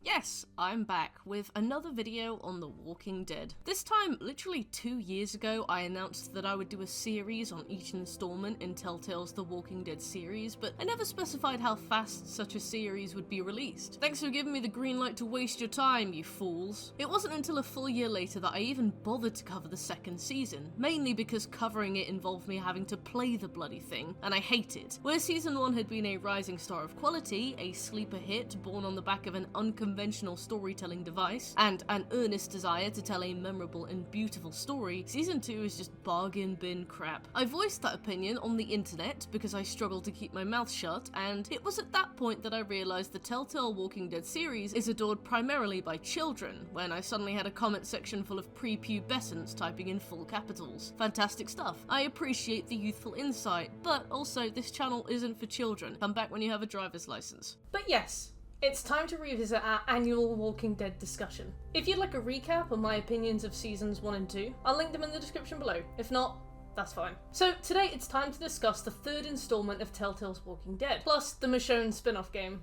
Yes, I'm back with another video on The Walking Dead. This time, literally 2 years ago, I announced that I would do a series on each installment in Telltale's The Walking Dead series, but I never specified how fast such a series would be released. Thanks for giving me the green light to waste your time, you fools. It wasn't until a full year later that I even bothered to cover the second season, mainly because covering it involved me having to play the bloody thing, and I hate it. Where season 1 had been a rising star of quality, a sleeper hit born on the back of an unconventional storytelling device, and an earnest desire to tell a memorable and beautiful story, season 2 is just bargain bin crap. I voiced that opinion on the internet because I struggled to keep my mouth shut, and it was at that point that I realised the Telltale Walking Dead series is adored primarily by children, when I suddenly had a comment section full of prepubescents typing in full capitals. Fantastic stuff. I appreciate the youthful insight, but also this channel isn't for children. Come back when you have a driver's license. But yes, it's time to revisit our annual Walking Dead discussion. If you'd like a recap on my opinions of seasons 1 and 2, I'll link them in the description below. If not, that's fine. So today it's time to discuss the third installment of Telltale's Walking Dead, plus the Michonne spin-off game,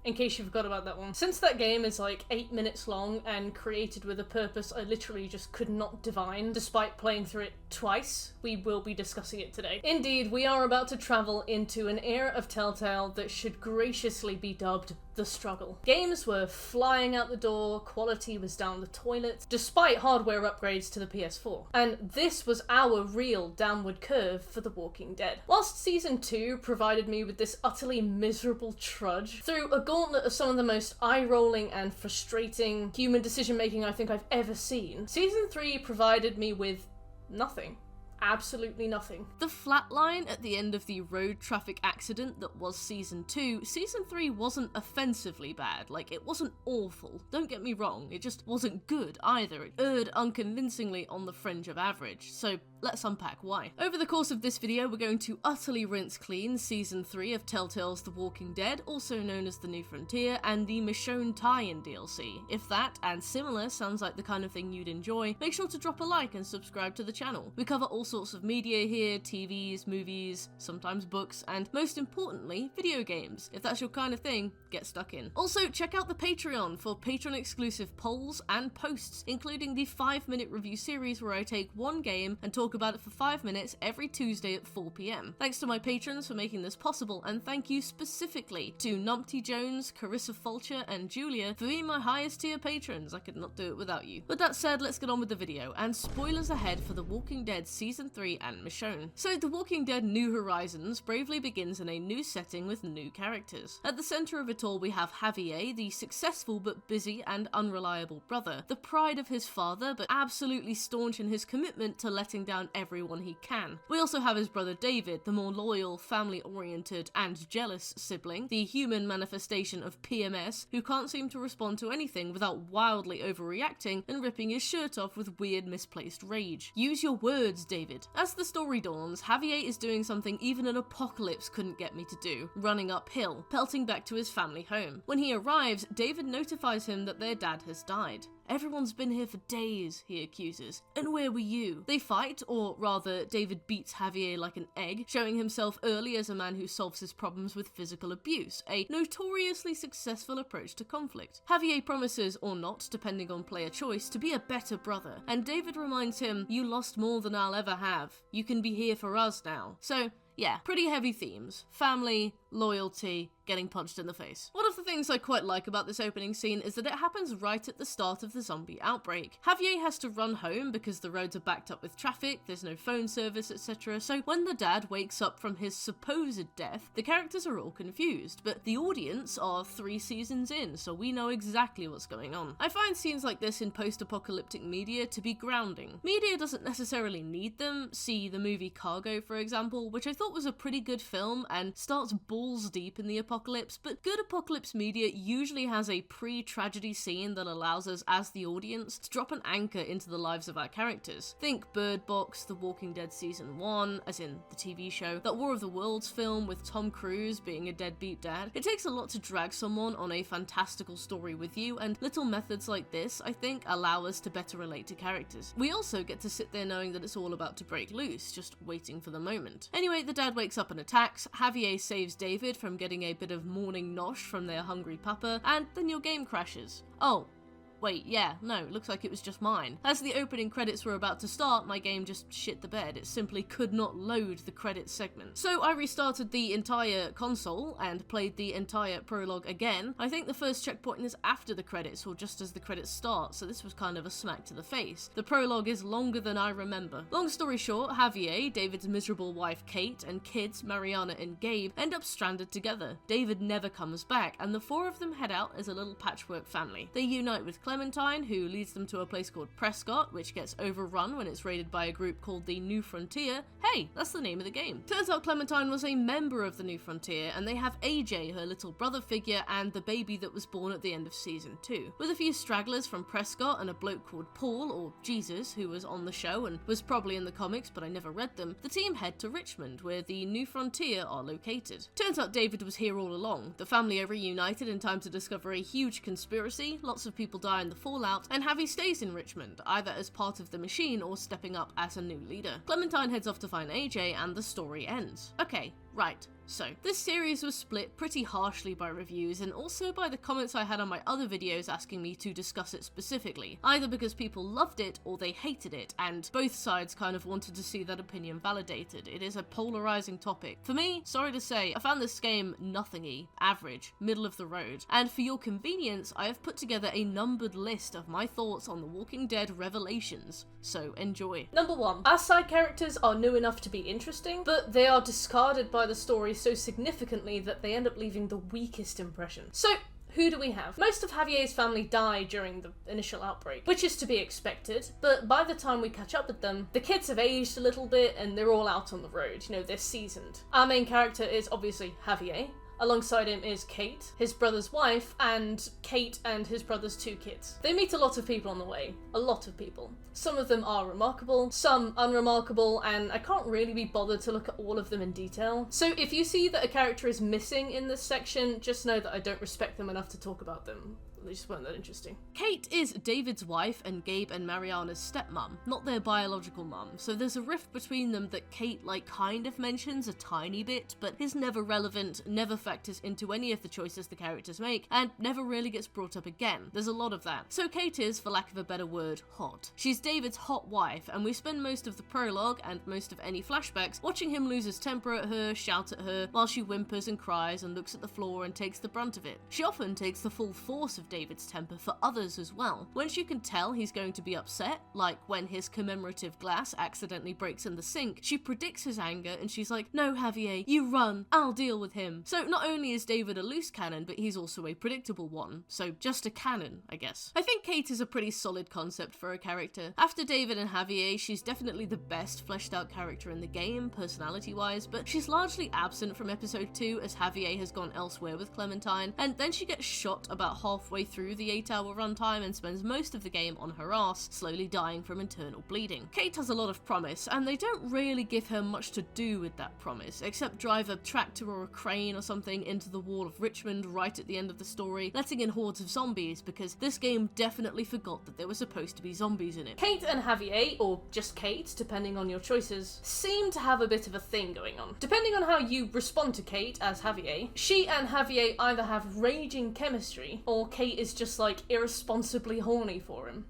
in case you forgot about that one. Since that game is like 8 minutes long and created with a purpose I literally just could not divine, despite playing through it twice, we will be discussing it today. Indeed, we are about to travel into an era of Telltale that should graciously be dubbed the struggle. Games were flying out the door, quality was down the toilet, despite hardware upgrades to the PS4. And this was our real downward curve for The Walking Dead. Whilst Season 2 provided me with this utterly miserable trudge through a gauntlet of some of the most eye-rolling and frustrating human decision-making I think I've ever seen, Season 3 provided me with nothing. Absolutely nothing. The flatline at the end of the road traffic accident that was Season 2, Season 3 wasn't offensively bad. Like, it wasn't awful. Don't get me wrong, it just wasn't good either. It erred unconvincingly on the fringe of average. So let's unpack why. Over the course of this video, we're going to utterly rinse clean Season 3 of Telltale's The Walking Dead, also known as The New Frontier, and the Michonne tie-in DLC. If that, and similar, sounds like the kind of thing you'd enjoy, make sure to drop a like and subscribe to the channel. We cover all sorts of media here, TVs, movies, sometimes books, and most importantly, video games. If that's your kind of thing, get stuck in. Also, check out the Patreon for Patreon-exclusive polls and posts, including the 5-minute review series where I take one game and talk about it for 5 minutes every Tuesday at 4 PM. Thanks to my patrons for making this possible, and thank you specifically to Numpty Jones, Carissa Fulcher, and Julia for being my highest tier patrons. I could not do it without you. With that said, let's get on with the video, and spoilers ahead for The Walking Dead Season 3 and Michonne. So The Walking Dead New Horizons bravely begins in a new setting with new characters. At the center of it all we have Javier, the successful but busy and unreliable brother, the pride of his father but absolutely staunch in his commitment to letting down everyone he can. We also have his brother David, the more loyal, family-oriented and jealous sibling, the human manifestation of PMS who can't seem to respond to anything without wildly overreacting and ripping his shirt off with weird misplaced rage. Use your words, David. As the story dawns, Javier is doing something even an apocalypse couldn't get me to do, running uphill, pelting back to his family home. When he arrives, David notifies him that their dad has died. "Everyone's been here for days," he accuses. "And where were you?" They fight, or rather, David beats Javier like an egg, showing himself early as a man who solves his problems with physical abuse, a notoriously successful approach to conflict. Javier promises, or not, depending on player choice, to be a better brother, and David reminds him, "You lost more than I'll ever have. You can be here for us now." So, yeah, pretty heavy themes. Family, loyalty, getting punched in the face. One of the things I quite like about this opening scene is that it happens right at the start of the zombie outbreak. Javier has to run home because the roads are backed up with traffic, there's no phone service, etc. So when the dad wakes up from his supposed death, the characters are all confused, but the audience are 3 seasons in, so we know exactly what's going on. I find scenes like this in post-apocalyptic media to be grounding. Media doesn't necessarily need them. See the movie Cargo, for example, which I thought was a pretty good film and starts balls deep in the apocalypse, but good apocalypse media usually has a pre-tragedy scene that allows us as the audience to drop an anchor into the lives of our characters. Think Bird Box, The Walking Dead Season 1, as in the TV show, that War of the Worlds film with Tom Cruise being a deadbeat dad. It takes a lot to drag someone on a fantastical story with you, and little methods like this, I think, allow us to better relate to characters. We also get to sit there knowing that it's all about to break loose, just waiting for the moment. Anyway, the dad wakes up and attacks. Javier saves David David from getting a bit of morning nosh from their hungry papa, and then your game crashes. Oh. Wait, yeah, no, looks like it was just mine. As the opening credits were about to start, my game just shit the bed. It simply could not load the credits segment. So I restarted the entire console and played the entire prologue again. I think the first checkpoint is after the credits, or just as the credits start, so this was kind of a smack to the face. The prologue is longer than I remember. Long story short, Javier, David's miserable wife Kate, and kids Mariana and Gabe end up stranded together. David never comes back, and the four of them head out as a little patchwork family. They unite with Clementine, who leads them to a place called Prescott, which gets overrun when it's raided by a group called the New Frontier. Hey, that's the name of the game. Turns out Clementine was a member of the New Frontier, and they have AJ, her little brother figure, and the baby that was born at the end of season 2. With a few stragglers from Prescott and a bloke called Paul, or Jesus, who was on the show and was probably in the comics, but I never read them, the team head to Richmond, where the New Frontier are located. Turns out David was here all along. The family are reunited in time to discover a huge conspiracy, lots of people die in the fallout, and Javi stays in Richmond, either as part of the machine or stepping up as a new leader. Clementine heads off to find AJ, and the story ends. Okay, right. So, this series was split pretty harshly by reviews and also by the comments I had on my other videos asking me to discuss it specifically, either because people loved it or they hated it, and both sides kind of wanted to see that opinion validated. It is a polarizing topic. For me, sorry to say, I found this game nothingy, average, middle of the road, and for your convenience, I have put together a numbered list of my thoughts on The Walking Dead Revelations, so enjoy. Number 1. Our side characters are new enough to be interesting, but they are discarded by the story so significantly that they end up leaving the weakest impression. So, who do we have? Most of Javier's family die during the initial outbreak, which is to be expected, but by the time we catch up with them, the kids have aged a little bit and they're all out on the road, you know, they're seasoned. Our main character is obviously Javier. Alongside him is Kate, his brother's wife, and Kate and his brother's 2 kids. They meet a lot of people on the way. A lot of people. Some of them are remarkable, some unremarkable, and I can't really be bothered to look at all of them in detail. So if you see that a character is missing in this section, just know that I don't respect them enough to talk about them. They just weren't that interesting. Kate is David's wife and Gabe and Mariana's stepmom, not their biological mum, so there's a rift between them that Kate kind of mentions a tiny bit, but is never relevant, never factors into any of the choices the characters make, and never really gets brought up again. There's a lot of that. So Kate is, for lack of a better word, hot. She's David's hot wife, and we spend most of the prologue, and most of any flashbacks, watching him lose his temper at her, shout at her, while she whimpers and cries and looks at the floor and takes the brunt of it. She often takes the full force of David's temper for others as well. Once you can tell he's going to be upset, like when his commemorative glass accidentally breaks in the sink, she predicts his anger and she's like, "No, Javier, you run, I'll deal with him." So not only is David a loose cannon, but he's also a predictable one. So just a cannon, I guess. I think Kate is a pretty solid concept for a character. After David and Javier, she's definitely the best fleshed out character in the game, personality-wise, but she's largely absent from episode 2 as Javier has gone elsewhere with Clementine, and then she gets shot about halfway through the 8-hour runtime and spends most of the game on her ass, slowly dying from internal bleeding. Kate has a lot of promise, and they don't really give her much to do with that promise, except drive a tractor or a crane or something into the wall of Richmond right at the end of the story, letting in hordes of zombies, because this game definitely forgot that there were supposed to be zombies in it. Kate and Javier, or just Kate, depending on your choices, seem to have a bit of a thing going on. Depending on how you respond to Kate as Javier, she and Javier either have raging chemistry, or Kate is just irresponsibly horny for him.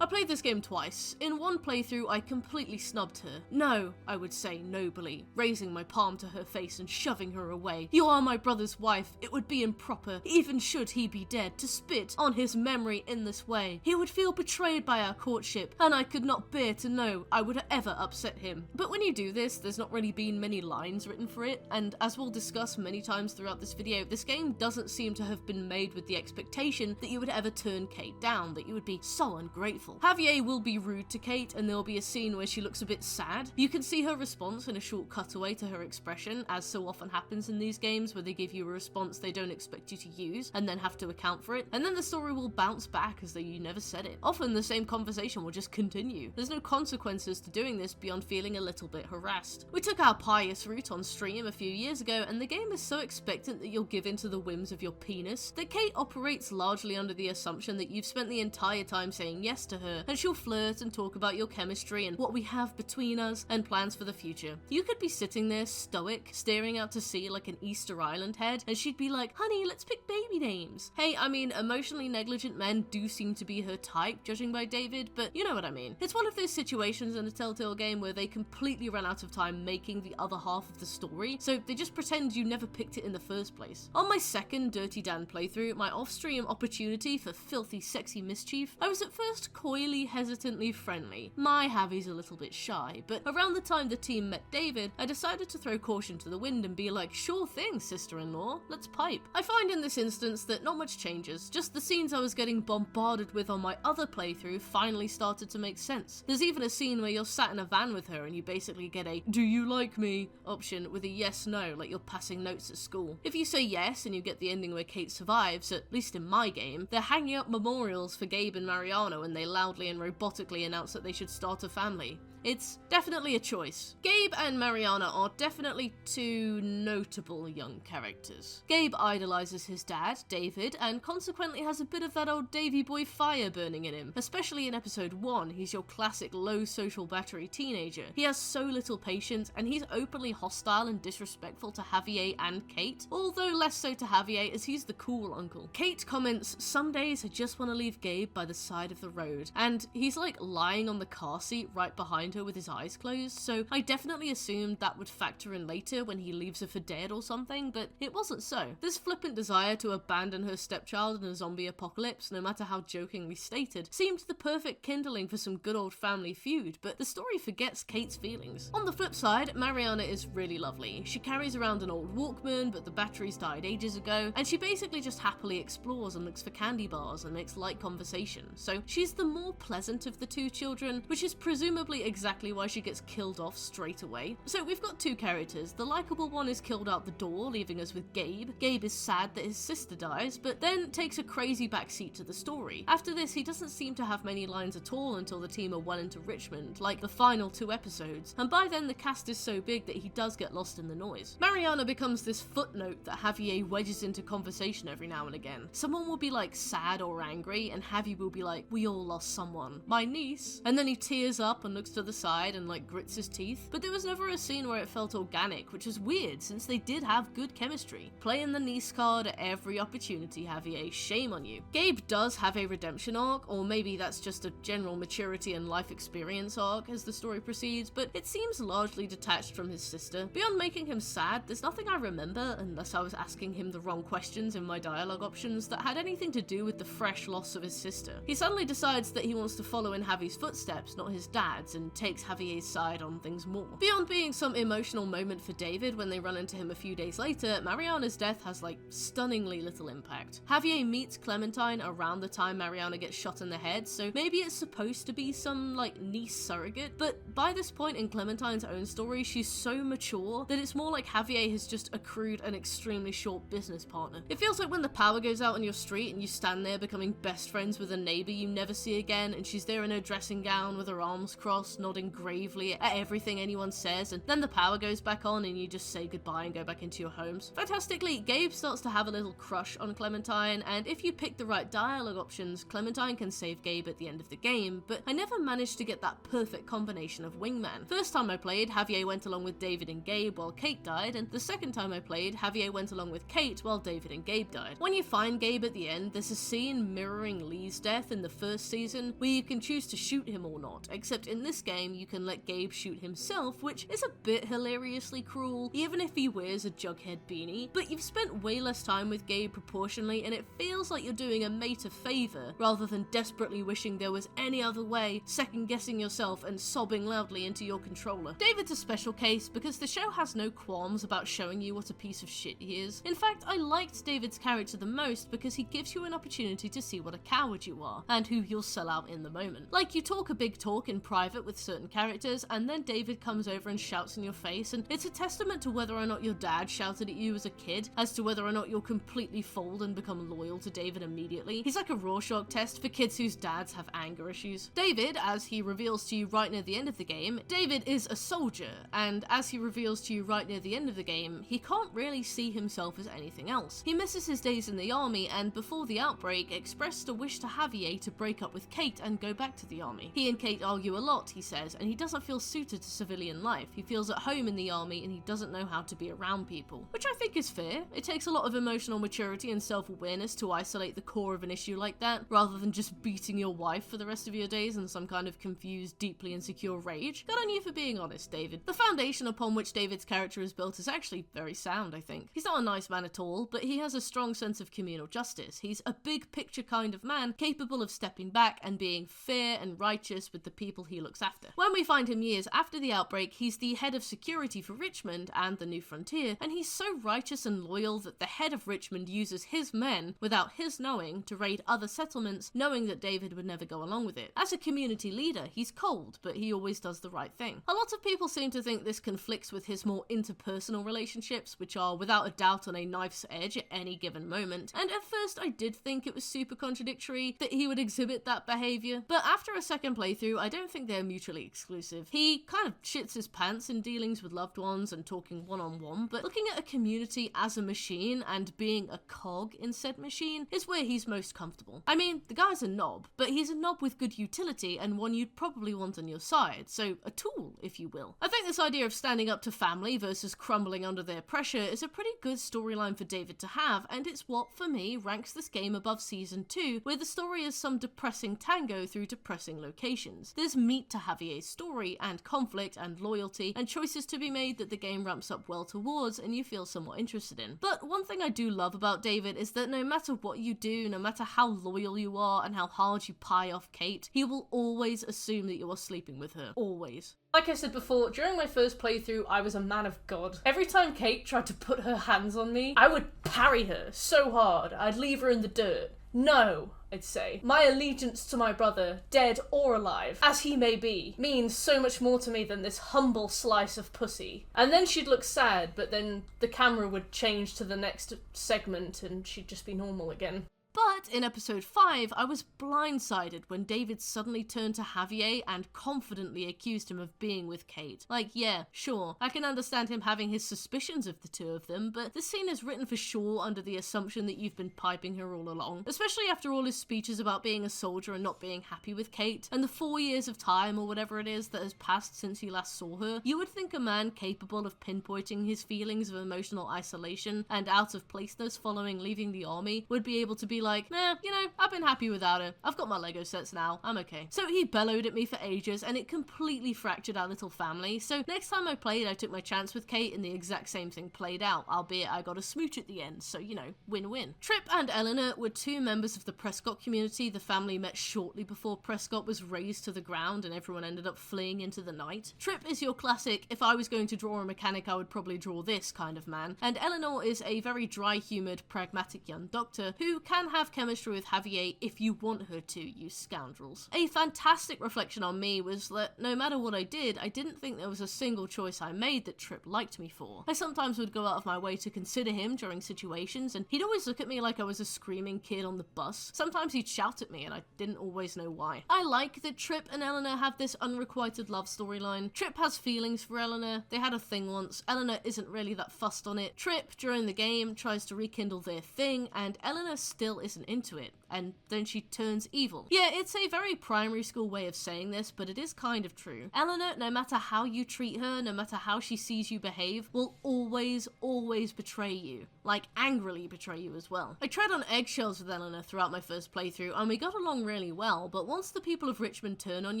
I played this game twice. In one playthrough, I completely snubbed her. No, I would say nobly, raising my palm to her face and shoving her away. "You are my brother's wife. It would be improper, even should he be dead, to spit on his memory in this way. He would feel betrayed by our courtship, and I could not bear to know I would ever upset him." But when you do this, there's not really been many lines written for it, and as we'll discuss many times throughout this video, this game doesn't seem to have been made with the expectation that you would ever turn Kate down, that you would be so ungrateful. Javier will be rude to Kate, and there'll be a scene where she looks a bit sad. You can see her response in a short cutaway to her expression, as so often happens in these games where they give you a response they don't expect you to use, and then have to account for it, and then the story will bounce back as though you never said it. Often the same conversation will just continue. There's no consequences to doing this beyond feeling a little bit harassed. We took our pious route on stream a few years ago, and the game is so expectant that you'll give in to the whims of your penis that Kate operates largely under the assumption that you've spent the entire time saying yes to her, and she'll flirt and talk about your chemistry and what we have between us and plans for the future. You could be sitting there stoic, staring out to sea like an Easter Island head, and she'd be like, honey, let's pick baby names. Hey, I mean, emotionally negligent men do seem to be her type, judging by David, but you know what I mean. It's one of those situations in a Telltale game where they completely run out of time making the other half of the story, so they just pretend you never picked it in the first place. On my second Dirty Dan playthrough, my off-stream opportunity for filthy sexy mischief, I was at first coyly, hesitantly friendly. My Javi's a little bit shy, but around the time the team met David, I decided to throw caution to the wind and be like, sure thing, sister-in-law, let's pipe. I find in this instance that not much changes, just the scenes I was getting bombarded with on my other playthrough finally started to make sense. There's even a scene where you're sat in a van with her and you basically get a do you like me option with a yes no, like you're passing notes at school. If you say yes and you get the ending where Kate survives, at least in my game, they're hanging up memorials for Gabe and Mariana when they loudly and robotically announce that they should start a family. It's definitely a choice. Gabe and Mariana are definitely two notable young characters. Gabe idolizes his dad, David, and consequently has a bit of that old Davy boy fire burning in him. Especially in episode 1, he's your classic low social battery teenager. He has so little patience, and he's openly hostile and disrespectful to Javier and Kate, although less so to Javier as he's the cool uncle. Kate comments, some days I just want to leave Gabe by the side of the road, and he's like lying on the car seat right behind her with his eyes closed, so I definitely assumed that would factor in later when he leaves her for dead or something, but it wasn't so. This flippant desire to abandon her stepchild in a zombie apocalypse, no matter how jokingly stated, seemed the perfect kindling for some good old family feud, but the story forgets Kate's feelings. On the flip side, Mariana is really lovely. She carries around an old Walkman, but the batteries died ages ago, and she basically just happily explores and looks for candy bars and makes light conversation, so she's the more pleasant of the two children, which is presumably exactly why she gets killed off straight away. So we've got two characters. The likeable one is killed out the door, leaving us with Gabe. Gabe is sad that his sister dies, but then takes a crazy backseat to the story. After this, he doesn't seem to have many lines at all until the team are well into Richmond, like the final 2 episodes, and by then the cast is so big that he does get lost in the noise. Mariana becomes this footnote that Javier wedges into conversation every now and again. Someone will be like sad or angry, and Javier will be like, we all lost someone. My niece. And then he tears up and looks to the side and like grits his teeth, but there was never a scene where it felt organic, which is weird since they did have good chemistry. Playing the niece card at every opportunity, Javier, shame on you. Gabe does have a redemption arc, or maybe that's just a general maturity and life experience arc as the story proceeds, but it seems largely detached from his sister. Beyond making him sad, there's nothing I remember, unless I was asking him the wrong questions in my dialogue options, that had anything to do with the fresh loss of his sister. He suddenly decides that he wants to follow in Javier's footsteps, not his dad's, and takes Javier's side on things more. Beyond being some emotional moment for David when they run into him a few days later, Mariana's death has like stunningly little impact. Javier meets Clementine around the time Mariana gets shot in the head, so maybe it's supposed to be some like niece surrogate, but by this point in Clementine's own story, she's so mature that it's more like Javier has just accrued an extremely short business partner. It feels like when the power goes out on your street and you stand there becoming best friends with a neighbor you never see again, and she's there in her dressing gown with her arms crossed, nodding gravely at everything anyone says, and then the power goes back on and you just say goodbye and go back into your homes. Fantastically, Gabe starts to have a little crush on Clementine, and if you pick the right dialogue options, Clementine can save Gabe at the end of the game, but I never managed to get that perfect combination of wingman. First time I played, Javier went along with David and Gabe while Kate died, and the second time I played, Javier went along with Kate while David and Gabe died. When you find Gabe at the end, there's a scene mirroring Lee's death in the first season where you can choose to shoot him or not, except in this game you can let Gabe shoot himself, which is a bit hilariously cruel, even if he wears a Jughead beanie, but you've spent way less time with Gabe proportionally, and it feels like you're doing a mate a favor, rather than desperately wishing there was any other way, second-guessing yourself and sobbing loudly into your controller. David's a special case because the show has no qualms about showing you what a piece of shit he is. In fact, I liked David's character the most because he gives you an opportunity to see what a coward you are, and who you'll sell out in the moment. Like, you talk a big talk in private with certain characters, and then David comes over and shouts in your face, and it's a testament to whether or not your dad shouted at you as a kid, as to whether or not you'll completely fold and become loyal to David immediately. He's like a Rorschach test for kids whose dads have anger issues. David, as he reveals to you right near the end of the game, David is a soldier, and as he reveals to you right near the end of the game, he can't really see himself as anything else. He misses his days in the army, and before the outbreak, expressed a wish to Javier to break up with Kate and go back to the army. He and Kate argue a lot, he says, and he doesn't feel suited to civilian life. He feels at home in the army and he doesn't know how to be around people. Which I think is fair. It takes a lot of emotional maturity and self-awareness to isolate the core of an issue like that, rather than just beating your wife for the rest of your days in some kind of confused, deeply insecure rage. Good on you for being honest, David. The foundation upon which David's character is built is actually very sound, I think. He's not a nice man at all, but he has a strong sense of communal justice. He's a big picture kind of man, capable of stepping back and being fair and righteous with the people he looks after. When we find him years after the outbreak, he's the head of security for Richmond and the New Frontier, and he's so righteous and loyal that the head of Richmond uses his men, without his knowing, to raid other settlements, knowing that David would never go along with it. As a community leader, he's cold, but he always does the right thing. A lot of people seem to think this conflicts with his more interpersonal relationships, which are without a doubt on a knife's edge at any given moment, and at first I did think it was super contradictory that he would exhibit that behaviour, but after a second playthrough, I don't think they're mutually exclusive. He kind of shits his pants in dealings with loved ones and talking one-on-one, but looking at a community as a machine and being a cog in said machine is where he's most comfortable. I mean, the guy's a knob, but he's a knob with good utility and one you'd probably want on your side, so a tool, if you will. I think this idea of standing up to family versus crumbling under their pressure is a pretty good storyline for David to have, and it's what, for me, ranks this game above Season 2, where the story is some depressing tango through depressing locations. There's meat to Javier's story, and conflict, and loyalty, and choices to be made that the game ramps up well towards and you feel somewhat interested in. But one thing I do love about David is that no matter what you do, no matter how loyal you are and how hard you pie off Kate, he will always assume that you are sleeping with her. Always. Like I said before, during my first playthrough, I was a man of God. Every time Kate tried to put her hands on me, I would parry her so hard, I'd leave her in the dirt. No, I'd say. My allegiance to my brother, dead or alive, as he may be, means so much more to me than this humble slice of pussy. And then she'd look sad, but then the camera would change to the next segment and she'd just be normal again. But in episode 5, I was blindsided when David suddenly turned to Javier and confidently accused him of being with Kate. Like, yeah, sure, I can understand him having his suspicions of the two of them, but this scene is written for sure under the assumption that you've been piping her all along. Especially after all his speeches about being a soldier and not being happy with Kate, and the 4 years of time or whatever it is that has passed since you last saw her. You would think a man capable of pinpointing his feelings of emotional isolation and out of placeness following leaving the army would be able to be like, nah, you know, I've been happy without her. I've got my Lego sets now. I'm okay. So he bellowed at me for ages and it completely fractured our little family. So next time I played, I took my chance with Kate and the exact same thing played out, albeit I got a smooch at the end. So, you know, win-win. Tripp and Eleanor were two members of the Prescott community. The family met shortly before Prescott was razed to the ground and everyone ended up fleeing into the night. Tripp is your classic, if I was going to draw a mechanic, I would probably draw this kind of man. And Eleanor is a very dry-humoured, pragmatic young doctor who can have chemistry with Javier if you want her to, you scoundrels. A fantastic reflection on me was that no matter what I did, I didn't think there was a single choice I made that Tripp liked me for. I sometimes would go out of my way to consider him during situations, and he'd always look at me like I was a screaming kid on the bus. Sometimes he'd shout at me, and I didn't always know why. I like that Tripp and Eleanor have this unrequited love storyline. Tripp has feelings for Eleanor. They had a thing once. Eleanor isn't really that fussed on it. Tripp, during the game, tries to rekindle their thing, and Eleanor still isn't into it, and then she turns evil. Yeah, it's a very primary school way of saying this, but it is kind of true. Eleanor, no matter how you treat her, no matter how she sees you behave, will always betray you. Like, angrily betray you as well. I tread on eggshells with Eleanor throughout my first playthrough, and we got along really well, but once the people of Richmond turn on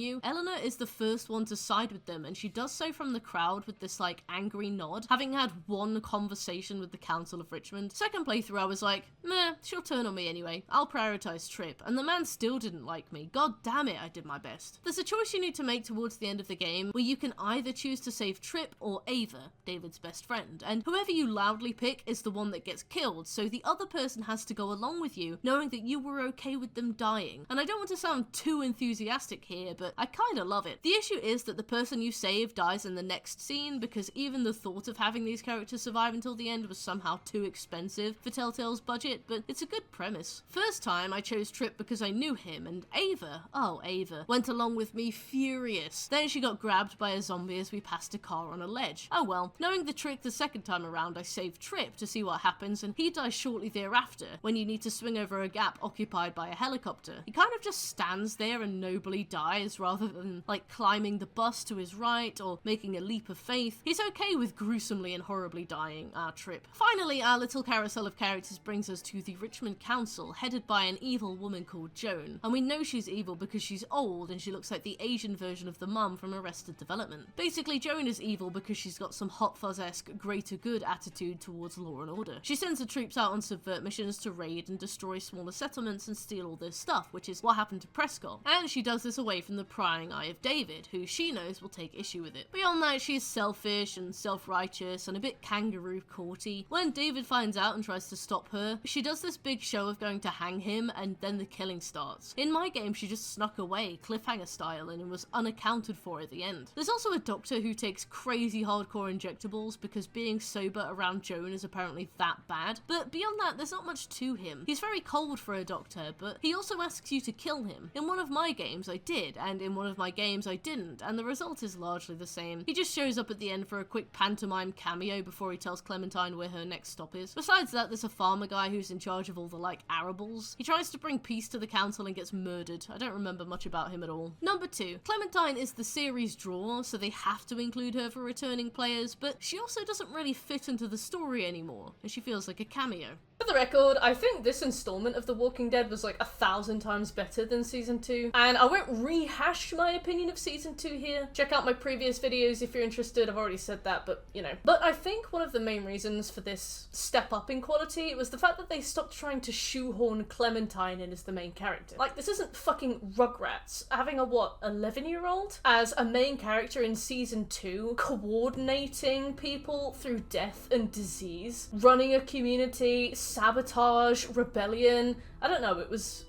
you, Eleanor is the first one to side with them, and she does so from the crowd with this, like, angry nod, having had one conversation with the Council of Richmond. Second playthrough, I was like, meh, she'll turn on me anyway. Anyway, I'll prioritize Tripp, and the man still didn't like me. God damn it, I did my best. There's a choice you need to make towards the end of the game where you can either choose to save Tripp or Ava, David's best friend, and whoever you loudly pick is the one that gets killed, so the other person has to go along with you, knowing that you were okay with them dying. And I don't want to sound too enthusiastic here, but I kinda love it. The issue is that the person you save dies in the next scene, because even the thought of having these characters survive until the end was somehow too expensive for Telltale's budget, but it's a good premise. First time I chose Tripp because I knew him, and Ava, oh Ava, went along with me furious. Then she got grabbed by a zombie as we passed a car on a ledge. Oh well, knowing the trick the second time around, I saved Tripp to see what happens, and he dies shortly thereafter when you need to swing over a gap occupied by a helicopter. He kind of just stands there and nobly dies rather than like climbing the bus to his right or making a leap of faith. He's okay with gruesomely and horribly dying, our Tripp. Finally, our little carousel of characters brings us to the Richmond Council, headed by an evil woman called Joan. And we know she's evil because she's old and she looks like the Asian version of the mum from Arrested Development. Basically, Joan is evil because she's got some Hot Fuzz-esque greater good attitude towards law and order. She sends the troops out on subvert missions to raid and destroy smaller settlements and steal all their stuff, which is what happened to Prescott. And she does this away from the prying eye of David, who she knows will take issue with it. Beyond that, she's selfish and self-righteous and a bit kangaroo courty. When David finds out and tries to stop her, she does this big show of going to hang him, and then the killing starts. In my game, she just snuck away, cliffhanger style, and was unaccounted for at the end. There's also a doctor who takes crazy hardcore injectables because being sober around Joan is apparently that bad, but beyond that, there's not much to him. He's very cold for a doctor, but he also asks you to kill him. In one of my games, I did, and in one of my games, I didn't, and the result is largely the same. He just shows up at the end for a quick pantomime cameo before he tells Clementine where her next stop is. Besides that, there's a farmer guy who's in charge of all the, like, arables. He tries to bring peace to the council and gets murdered. I don't remember much about him at all. Number 2. Clementine is the series draw, so they have to include her for returning players, but she also doesn't really fit into the story anymore, and she feels like a cameo. For the record, I think this installment of The Walking Dead was like 1,000 times better than Season 2, and I won't rehash my opinion of Season 2 here. Check out my previous videos if you're interested. I've already said that, but you know. But I think one of the main reasons for this step up in quality was the fact that they stopped trying to shoehorn Clementine in as the main character. Like, this isn't fucking Rugrats having a, what, 11-year-old as a main character in Season 2, coordinating people through death and disease, running a community, sabotage, rebellion. I don't know, it was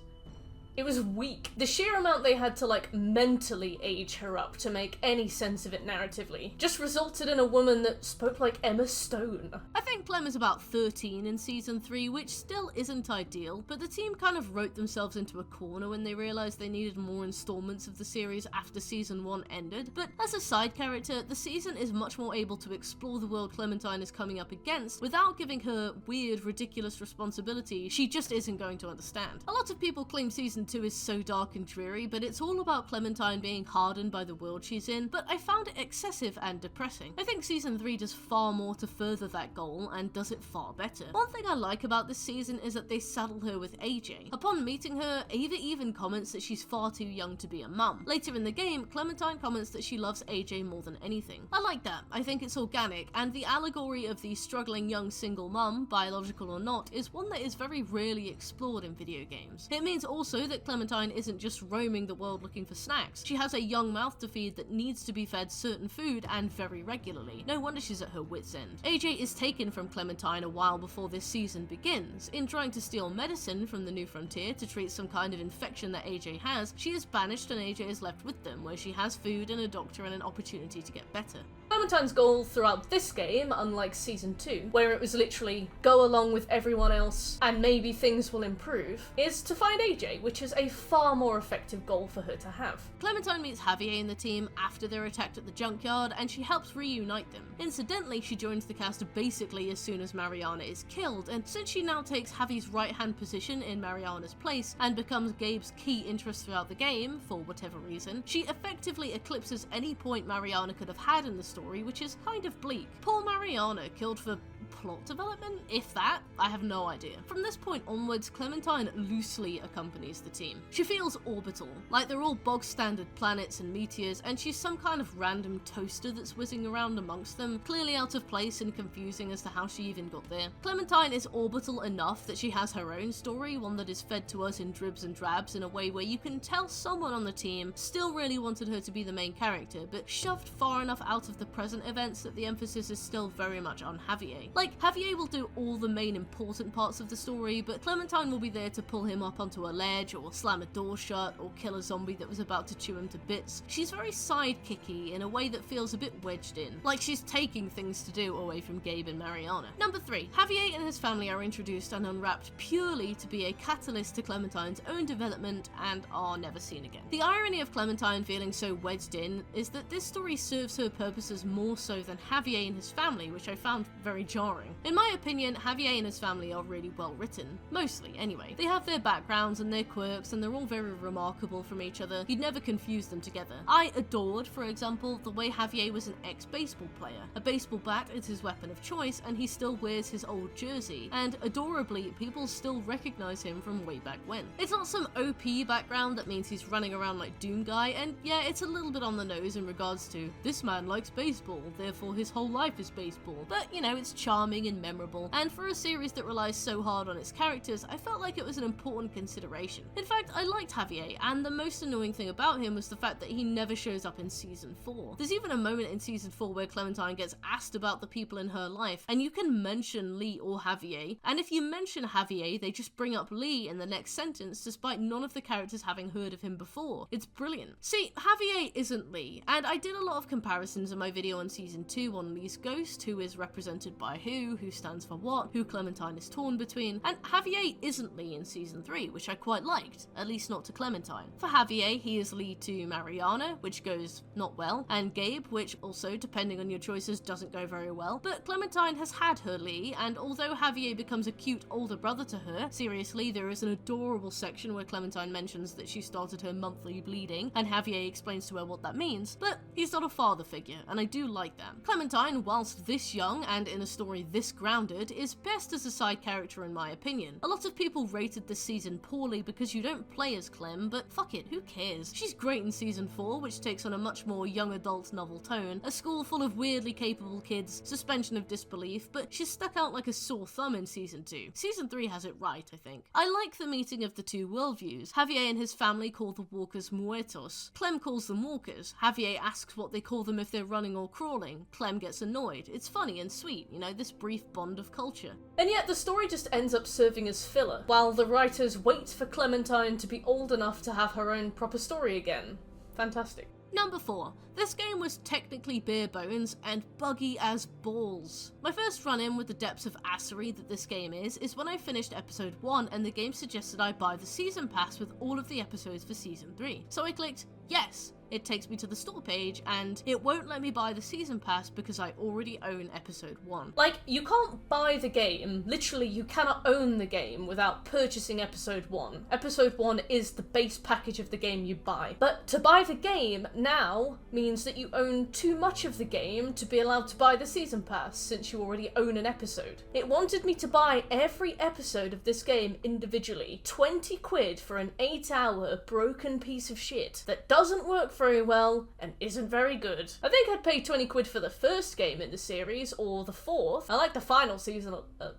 weak. The sheer amount they had to, like, mentally age her up to make any sense of it narratively just resulted in a woman that spoke like Emma Stone. I think Clem is about 13 in Season 3, which still isn't ideal, but the team kind of wrote themselves into a corner when they realised they needed more installments of the series after Season 1 ended. But as a side character, the season is much more able to explore the world Clementine is coming up against without giving her weird, ridiculous responsibility she just isn't going to understand. A lot of people claim Season 2 is so dark and dreary, but it's all about Clementine being hardened by the world she's in, but I found it excessive and depressing. I think Season 3 does far more to further that goal and does it far better. One thing I like about this season is that they saddle her with AJ. Upon meeting her, Ava even comments that she's far too young to be a mum. Later in the game, Clementine comments that she loves AJ more than anything. I like that. I think it's organic, and the allegory of the struggling young single mum, biological or not, is one that is very rarely explored in video games. It means also that Clementine isn't just roaming the world looking for snacks. She has a young mouth to feed that needs to be fed certain food and very regularly. No wonder she's at her wit's end. AJ is taken from Clementine a while before this season begins. In trying to steal medicine from the New Frontier to treat some kind of infection that AJ has, she is banished and AJ is left with them, where she has food and a doctor and an opportunity to get better. Clementine's goal throughout this game, unlike Season 2, where it was literally go along with everyone else and maybe things will improve, is to find AJ, which is a far more effective goal for her to have. Clementine meets Javier and the team after they're attacked at the junkyard, and she helps reunite them. Incidentally, she joins the cast basically as soon as Mariana is killed, and since she now takes Javi's right-hand position in Mariana's place and becomes Gabe's key interest throughout the game, for whatever reason, she effectively eclipses any point Mariana could have had in the story, which is kind of bleak. Poor Mariana, killed for plot development, if that. I have no idea. From this point onwards, Clementine loosely accompanies the team. She feels orbital, like they're all bog-standard planets and meteors, and she's some kind of random toaster that's whizzing around amongst them, clearly out of place and confusing as to how she even got there. Clementine is orbital enough that she has her own story, one that is fed to us in dribs and drabs in a way where you can tell someone on the team still really wanted her to be the main character, but shoved far enough out of the present events that the emphasis is still very much on Javier. Like, Javier will do all the main important parts of the story, but Clementine will be there to pull him up onto a ledge, or slam a door shut, or kill a zombie that was about to chew him to bits. She's very sidekicky in a way that feels a bit wedged in, like she's taking things to do away from Gabe and Mariana. Number 3. Javier and his family are introduced and unwrapped purely to be a catalyst to Clementine's own development and are never seen again. The irony of Clementine feeling so wedged in is that this story serves her purposes more so than Javier and his family, which I found very jarring. In my opinion, Javier and his family are really well written. Mostly, anyway. They have their backgrounds and their quirks, and they're all very remarkable from each other. You'd never confuse them together. I adored, for example, the way Javier was an ex-baseball player. A baseball bat is his weapon of choice, and he still wears his old jersey. And adorably, people still recognize him from way back when. It's not some OP background that means he's running around like Doom Guy, and yeah, it's a little bit on the nose in regards to, this man likes baseball, therefore his whole life is baseball. But, you know, it's charming and memorable, and for a series that relies so hard on its characters, I felt like it was an important consideration. In fact, I liked Javier, and the most annoying thing about him was the fact that he never shows up in season 4. There's even a moment in season 4 where Clementine gets asked about the people in her life, and you can mention Lee or Javier, and if you mention Javier, they just bring up Lee in the next sentence, despite none of the characters having heard of him before. It's brilliant. See, Javier isn't Lee, and I did a lot of comparisons in my video on season 2 on Lee's ghost, who is represented by who stands for what, who Clementine is torn between, and Javier isn't Lee in season 3, which I quite liked, at least not to Clementine. For Javier, he is Lee to Mariana, which goes not well, and Gabe, which also, depending on your choices, doesn't go very well, but Clementine has had her Lee, and although Javier becomes a cute older brother to her, seriously, there is an adorable section where Clementine mentions that she started her monthly bleeding, and Javier explains to her what that means, but he's not a father figure, and I do like that. Clementine, whilst this young and in a story this grounded, is best as a side character in my opinion. A lot of people rated this season poorly because you don't play as Clem, but fuck it, who cares? She's great in season 4, which takes on a much more young adult novel tone, a school full of weirdly capable kids, suspension of disbelief, but she's stuck out like a sore thumb in season 2. Season 3 has it right, I think. I like the meeting of the two worldviews. Javier and his family call the walkers muertos. Clem calls them walkers. Javier asks what they call them if they're running or crawling. Clem gets annoyed. It's funny and sweet, you know, this brief bond of culture. And yet the story just ends up serving as filler, while the writers wait for Clementine to be old enough to have her own proper story again. Fantastic. Number 4. This game was technically bare bones and buggy as balls. My first run-in with the depths of assery that this game is when I finished episode 1 and the game suggested I buy the season pass with all of the episodes for season 3. So I clicked yes. It takes me to the store page, and it won't let me buy the season pass because I already own episode 1. Like, you can't buy the game, literally you cannot own the game without purchasing episode 1. Episode 1 is the base package of the game you buy. But to buy the game now means that you own too much of the game to be allowed to buy the season pass, since you already own an episode. It wanted me to buy every episode of this game individually. 20 quid for an 8-hour broken piece of shit that doesn't work very well and isn't very good. I think I'd pay 20 quid for the first game in the series, or the 4th. I like the final season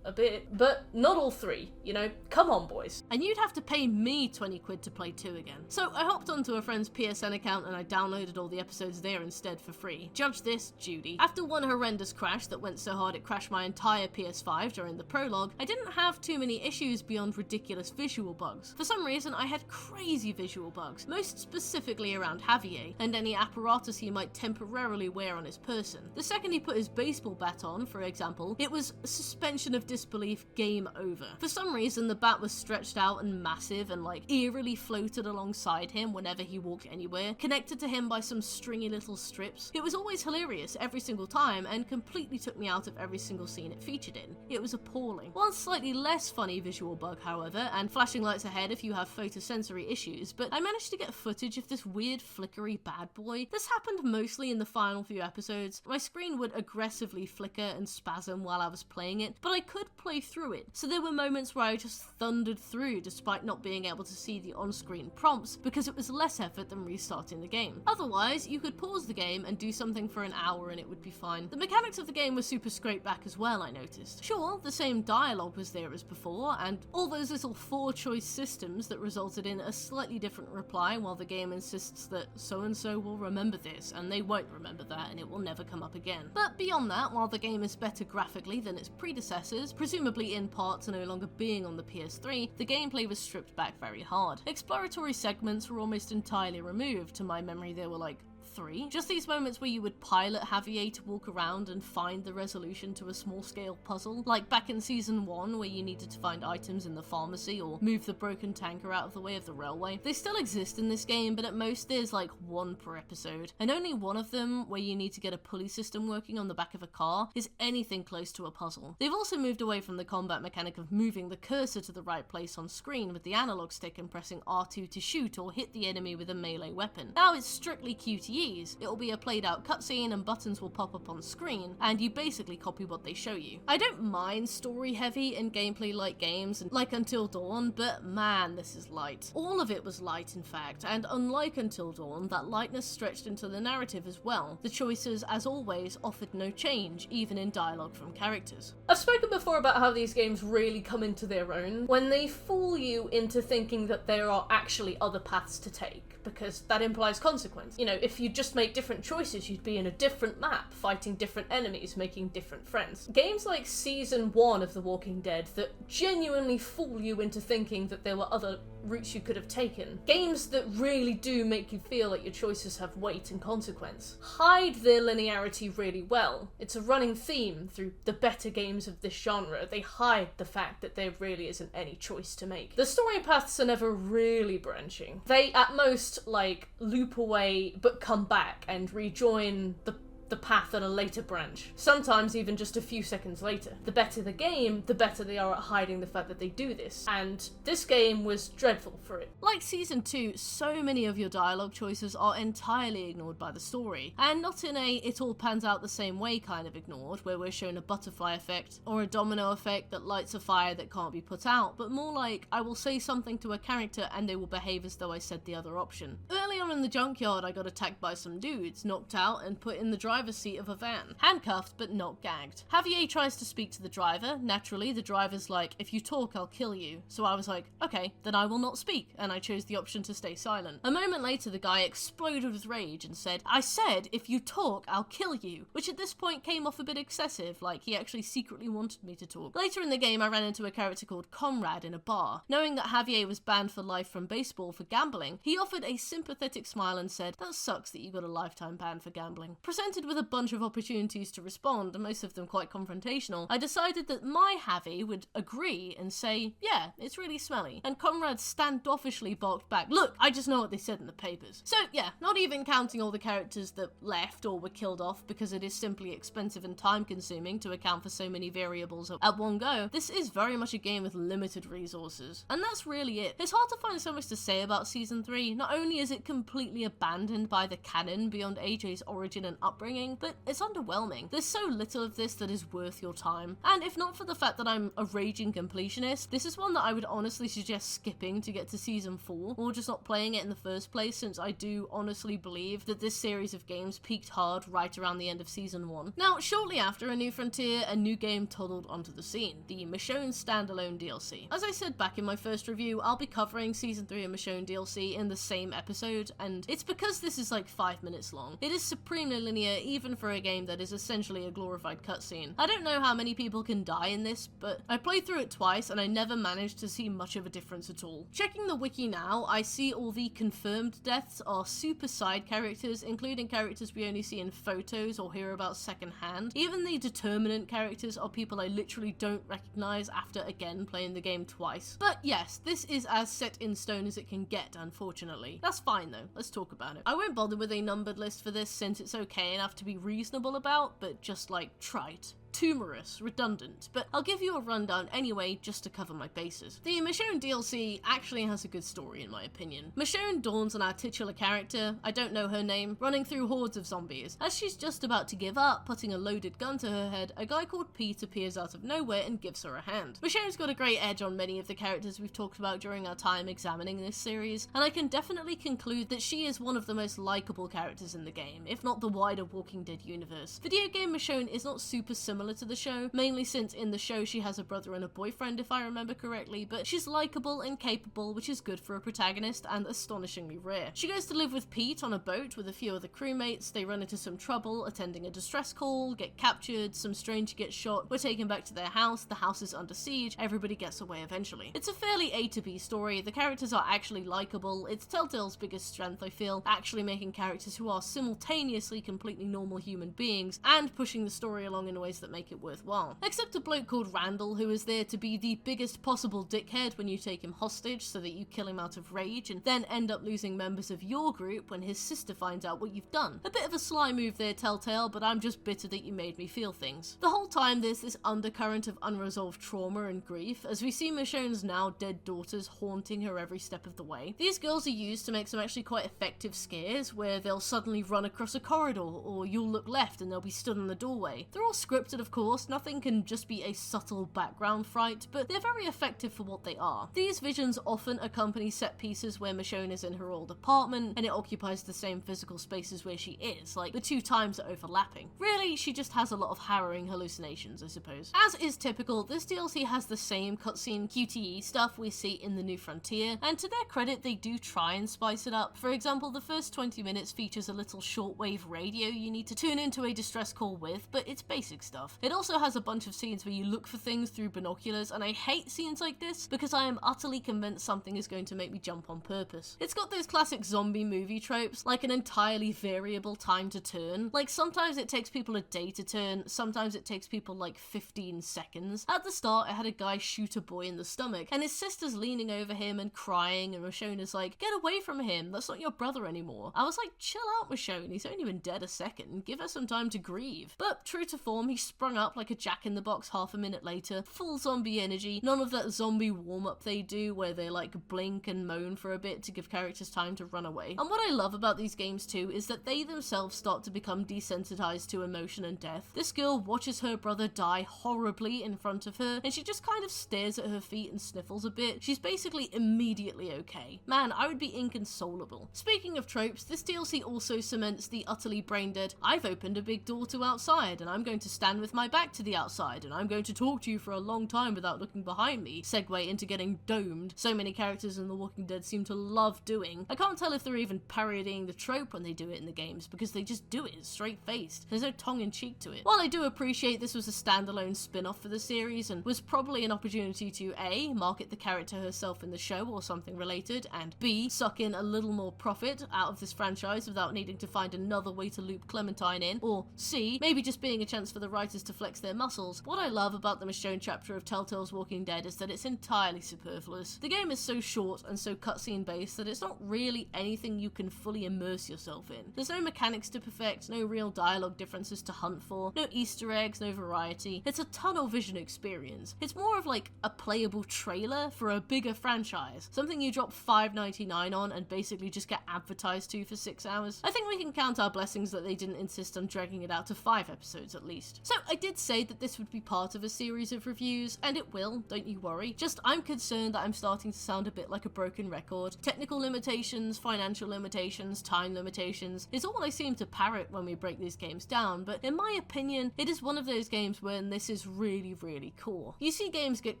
a bit, but not all 3, you know? Come on, boys. And you'd have to pay me 20 quid to play 2 again. So I hopped onto a friend's PSN account and I downloaded all the episodes there instead for free. Judge this, Judy. After one horrendous crash that went so hard it crashed my entire PS5 during the prologue, I didn't have too many issues beyond ridiculous visual bugs. For some reason, I had crazy visual bugs, most specifically around Javier, and any apparatus he might temporarily wear on his person. The second he put his baseball bat on, for example, it was suspension of disbelief, game over. For some reason, the bat was stretched out and massive and like eerily floated alongside him whenever he walked anywhere, connected to him by some stringy little strips. It was always hilarious every single time and completely took me out of every single scene it featured in. It was appalling. One slightly less funny visual bug, however, and flashing lights ahead if you have photosensory issues, but I managed to get footage of this weird flicker flickery bad boy. This happened mostly in the final few episodes. My screen would aggressively flicker and spasm while I was playing it, but I could play through it. So there were moments where I just thundered through despite not being able to see the on-screen prompts because it was less effort than restarting the game. Otherwise, you could pause the game and do something for an hour and it would be fine. The mechanics of the game were super scraped back as well, I noticed. Sure, the same dialogue was there as before, and all those little 4-choice systems that resulted in a slightly different reply while the game insists that so-and-so will remember this, and they won't remember that, and it will never come up again. But beyond that, while the game is better graphically than its predecessors, presumably in part to no longer being on the PS3, the gameplay was stripped back very hard. Exploratory segments were almost entirely removed. To my memory, there were like 3. Just these moments where you would pilot Javier to walk around and find the resolution to a small-scale puzzle, like back in Season 1 where you needed to find items in the pharmacy or move the broken tanker out of the way of the railway. They still exist in this game, but at most there's like 1 per episode, and only one of them, where you need to get a pulley system working on the back of a car, is anything close to a puzzle. They've also moved away from the combat mechanic of moving the cursor to the right place on screen with the analog stick and pressing R2 to shoot or hit the enemy with a melee weapon. Now it's strictly QTE. It will be a played out cutscene and buttons will pop up on screen, and you basically copy what they show you. I don't mind story heavy and gameplay light games like Until Dawn, but man, this is light. All of it was light, in fact, and unlike Until Dawn, that lightness stretched into the narrative as well. The choices, as always, offered no change, even in dialogue from characters. I've spoken before about how these games really come into their own when they fool you into thinking that there are actually other paths to take, because that implies consequence. You know, if you just make different choices, you'd be in a different map, fighting different enemies, making different friends. Games like Season 1 of The Walking Dead that genuinely fool you into thinking that there were other routes you could have taken. Games that really do make you feel like your choices have weight and consequence. Hide their linearity really well. It's a running theme through the better games of this genre. They hide the fact that there really isn't any choice to make. The story paths are never really branching. They, at most, like, loop away but come back and rejoin the path at a later branch, sometimes even just a few seconds later. The better the game, the better they are at hiding the fact that they do this, and this game was dreadful for it. Like Season 2, so many of your dialogue choices are entirely ignored by the story, and not in a it all pans out the same way kind of ignored, where we're shown a butterfly effect or a domino effect that lights a fire that can't be put out, but more like I will say something to a character and they will behave as though I said the other option. Early on in the junkyard, I got attacked by some dudes, knocked out and put in the driver's seat of a van, handcuffed but not gagged. Javier tries to speak to the driver. Naturally, the driver's like, if you talk, I'll kill you. So I was like, okay, then I will not speak, and I chose the option to stay silent. A moment later, the guy exploded with rage and said, I said, if you talk, I'll kill you, which at this point came off a bit excessive, like he actually secretly wanted me to talk. Later in the game, I ran into a character called Conrad in a bar. Knowing that Javier was banned for life from baseball for gambling, he offered a sympathetic smile and said, that sucks that you got a lifetime ban for gambling. Presented with a bunch of opportunities to respond, and most of them quite confrontational, I decided that my Javi would agree and say, yeah, it's really smelly. And Conrad standoffishly barked back, look, I just know what they said in the papers. So yeah, not even counting all the characters that left or were killed off because it is simply expensive and time consuming to account for so many variables at one go, this is very much a game with limited resources. And that's really it. It's hard to find so much to say about Season 3. Not only is it completely abandoned by the canon beyond AJ's origin and upbringing, but it's underwhelming. There's so little of this that is worth your time. And if not for the fact that I'm a raging completionist, this is one that I would honestly suggest skipping to get to Season 4, or just not playing it in the first place, since I do honestly believe that this series of games peaked hard right around the end of Season 1. Now, shortly after A New Frontier, a new game toddled onto the scene, the Michonne standalone DLC. As I said back in my first review, I'll be covering Season 3 of Michonne DLC in the same episode, and it's because this is like 5 minutes long. It is supremely linear, even for a game that is essentially a glorified cutscene. I don't know how many people can die in this, but I played through it twice and I never managed to see much of a difference at all. Checking the wiki now, I see all the confirmed deaths are super side characters, including characters we only see in photos or hear about secondhand. Even the determinant characters are people I literally don't recognize after again playing the game twice. But yes, this is as set in stone as it can get, unfortunately. That's fine though, let's talk about it. I won't bother with a numbered list for this since it's okay enough to be reasonable about, but just like trite. tumorous, redundant, but I'll give you a rundown anyway just to cover my bases. The Michonne DLC actually has a good story in my opinion. Michonne dawns on our titular character, I don't know her name, running through hordes of zombies. As she's just about to give up, putting a loaded gun to her head, a guy called Pete appears out of nowhere and gives her a hand. Michonne's got a great edge on many of the characters we've talked about during our time examining this series, and I can definitely conclude that she is one of the most likable characters in the game, if not the wider Walking Dead universe. Video game Michonne is not super similar to the show, mainly since in the show she has a brother and a boyfriend if I remember correctly, but she's likable and capable, which is good for a protagonist and astonishingly rare. She goes to live with Pete on a boat with a few other crewmates, they run into some trouble attending a distress call, get captured, some stranger gets shot, we're taken back to their house, the house is under siege, everybody gets away eventually. It's a fairly A to B story, the characters are actually likable, it's Telltale's biggest strength I feel, actually making characters who are simultaneously completely normal human beings and pushing the story along in ways that make it worthwhile. Except a bloke called Randall who is there to be the biggest possible dickhead when you take him hostage so that you kill him out of rage and then end up losing members of your group when his sister finds out what you've done. A bit of a sly move there, Telltale, but I'm just bitter that you made me feel things. The whole time there's this undercurrent of unresolved trauma and grief as we see Michonne's now dead daughters haunting her every step of the way. These girls are used to make some actually quite effective scares where they'll suddenly run across a corridor or you'll look left and they'll be stood in the doorway. They're all scripted of course, nothing can just be a subtle background fright, but they're very effective for what they are. These visions often accompany set pieces where Michonne is in her old apartment and it occupies the same physical spaces where she is, like the two times are overlapping. Really, she just has a lot of harrowing hallucinations, I suppose. As is typical, this DLC has the same cutscene QTE stuff we see in the New Frontier, and to their credit they do try and spice it up. For example, the first 20 minutes features a little shortwave radio you need to tune into a distress call with, but it's basic stuff. It also has a bunch of scenes where you look for things through binoculars, and I hate scenes like this because I am utterly convinced something is going to make me jump on purpose. It's got those classic zombie movie tropes, like an entirely variable time to turn. Like sometimes it takes people a day to turn, sometimes it takes people like 15 seconds. At the start, I had a guy shoot a boy in the stomach, and his sister's leaning over him and crying, and Michonne is like, get away from him, that's not your brother anymore. I was like, chill out Michonne, he's only been dead a second, give her some time to grieve. But true to form, he sprung up like a jack-in-the-box half a minute later, full zombie energy, none of that zombie warm-up they do where they like blink and moan for a bit to give characters time to run away. And what I love about these games too is that they themselves start to become desensitized to emotion and death. This girl watches her brother die horribly in front of her, and she just kind of stares at her feet and sniffles a bit. She's basically immediately okay. Man, I would be inconsolable. Speaking of tropes, this DLC also cements the utterly brain-dead, I've opened a big door to outside, and I'm going to stand with my back to the outside, and I'm going to talk to you for a long time without looking behind me, segue into getting domed. So many characters in The Walking Dead seem to love doing. I can't tell if they're even parodying the trope when they do it in the games, because they just do it straight-faced. There's no tongue-in-cheek to it. While I do appreciate this was a standalone spin-off for the series, and was probably an opportunity to A, market the character herself in the show or something related, and B, suck in a little more profit out of this franchise without needing to find another way to loop Clementine in, or C, maybe just being a chance for the writers to flex their muscles, what I love about the Michonne chapter of Telltale's Walking Dead is that it's entirely superfluous. The game is so short and so cutscene based that it's not really anything you can fully immerse yourself in. There's no mechanics to perfect, no real dialogue differences to hunt for, no Easter eggs, no variety. It's a tunnel vision experience. It's more of like a playable trailer for a bigger franchise, something you drop $5.99 on and basically just get advertised to for 6 hours. I think we can count our blessings that they didn't insist on dragging it out to 5 episodes at least. So I did say that this would be part of a series of reviews, and it will, don't you worry. Just I'm concerned that I'm starting to sound a bit like a broken record. Technical limitations, financial limitations, time limitations is all I seem to parrot when we break these games down, but in my opinion, it is one of those games when this is really, really core. You see games get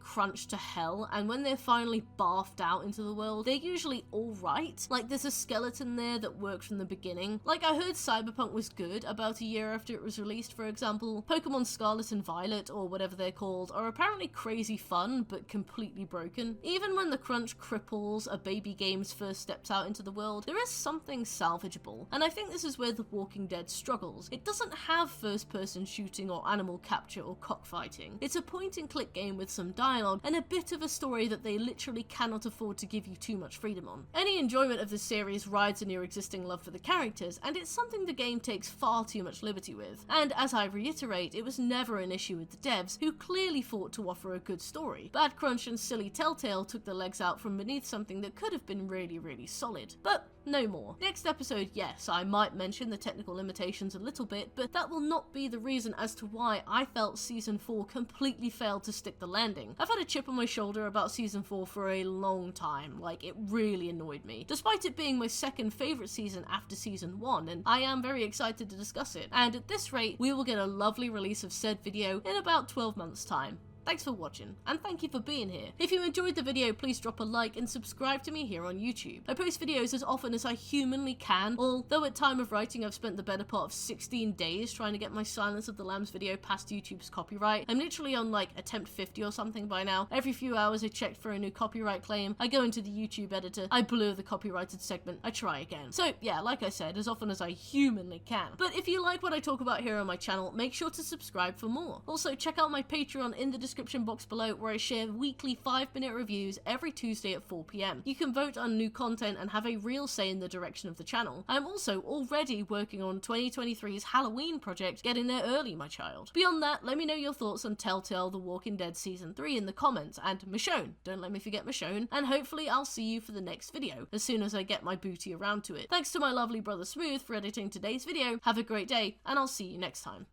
crunched to hell, and when they're finally barfed out into the world, they're usually alright. Like there's a skeleton there that worked from the beginning. Like I heard Cyberpunk was good about a year after it was released, for example. Pokemon Scarlet and Violet, or whatever they're called, are apparently crazy fun, but completely broken. Even when the crunch cripples a baby game's first steps out into the world, there is something salvageable, and I think this is where The Walking Dead struggles. It doesn't have first-person shooting or animal capture or cockfighting. It's a point-and-click game with some dialogue and a bit of a story that they literally cannot afford to give you too much freedom on. Any enjoyment of this series rides on your existing love for the characters, and it's something the game takes far too much liberty with. And as I reiterate, it it was never an issue with the devs, who clearly fought to offer a good story. Bad Crunch and silly Telltale took the legs out from beneath something that could have been really solid. But no more. Next episode, yes, I might mention the technical limitations a little bit, but that will not be the reason as to why I felt Season 4 completely failed to stick the landing. I've had a chip on my shoulder about Season 4 for a long time, like it really annoyed me, despite it being my second favourite season after Season 1, and I am very excited to discuss it. And at this rate, we will get a lovely release of said video in about 12 months' time. Thanks for watching, and thank you for being here. If you enjoyed the video, please drop a like and subscribe to me here on YouTube. I post videos as often as I humanly can, although at time of writing I've spent the better part of 16 days trying to get my Silence of the Lambs video past YouTube's copyright. I'm literally on like attempt 50 or something by now. Every few hours I check for a new copyright claim, I go into the YouTube editor, I blur the copyrighted segment, I try again. So yeah, like I said, as often as I humanly can. But if you like what I talk about here on my channel, make sure to subscribe for more. Also, check out my Patreon in the description box below, where I share weekly 5-minute reviews every Tuesday at 4 PM. You can vote on new content and have a real say in the direction of the channel. I'm also already working on 2023's Halloween project. Get in there early, my child. Beyond that, let me know your thoughts on Telltale The Walking Dead Season 3 in the comments, and Michonne, don't let me forget Michonne, and hopefully I'll see you for the next video, as soon as I get my booty around to it. Thanks to my lovely brother Smooth for editing today's video. Have a great day, and I'll see you next time.